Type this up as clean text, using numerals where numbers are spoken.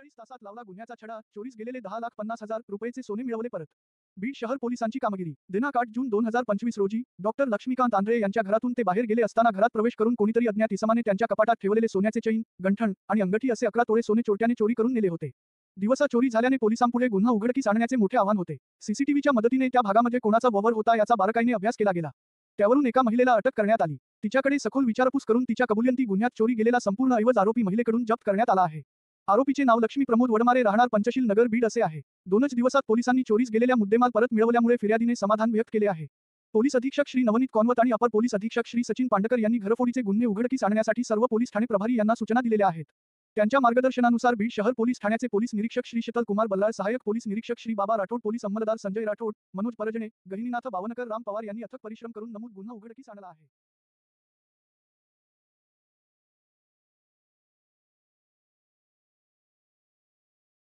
48 तासात लावला गुन्ह्याचा छडा, चोरीस गेलेले 10,50,000 रुपयेचे सोने मिळवले परत. बीड शहर पोलिसांची कामगिरी. दिनांक 8 जून 2025 रोजी डॉक्टर लक्ष्मीकांत आंधळे यांच्या घरातून ते बाहेर गेले असताना घरात प्रवेश करून कोणीतरी अज्ञात इसमाने त्यांच्या कपाटात ठेवलेले सोन्याचे चैन, गंठण आणि अंगठी असे 11 तोळे सोने चोरट्याने चोरी करून नेले होते. दिवसा चोरी झाल्याने पोलिसांपुढे गुन्हा उघडकीस आणण्याचे मोठे आव्हान होते. सीसीटीव्हीच्या मदतीने त्या भागामध्ये कोणाचा वावर होता याचा बारकाईने अभ्यास केला गेला. त्यावरून एका महिलेला अटक करण्यात आली. तिच्याकडे सखोल विचारपूस करून तिच्या कबुलीयंती गुन्ह्यात चोरी गेलेला संपूर्ण ऐवज आरोपी महिलेकडून जप्त करण्यात आला आहे. आरोपीचे नाव लक्ष्मी प्रमोद वडमारे, राहणार पंचशील नगर, बीड असे आहे. 2च दिवसात पोलिसांनी चोरीस गेलेल्या मुद्देमाल परत मिळवल्यामुळे फिर्यादीने समाधान व्यक्त केले आहे. पोलीस अधीक्षक श्री नवनीत कॉनवत आणि अपर पोलीस अधीक्षक श्री सचिन पांडकर यांनी घरफोडीचे गुन्हे उघडकीस आणण्यासाठी सर्व पोलीस ठाणे प्रभारी यांना सूचना दिलेल्या आहेत. त्यांच्या मार्गदर्शनानुसार बीड शहर पोलीस ठाण्याचे पोलीस निरीक्षक श्री शीतल कुमार बल्लाळ, सहाय्यक पोलीस निरीक्षक श्री बाबा राठोड, पोलीस अंमलदार संजय राठोड, मनोज परजणे, गहिनीनाथ बावनकर, राम पवार यांनी अथक परिश्रम करून नमूद गुन्हा उघडकीस आणला आहे.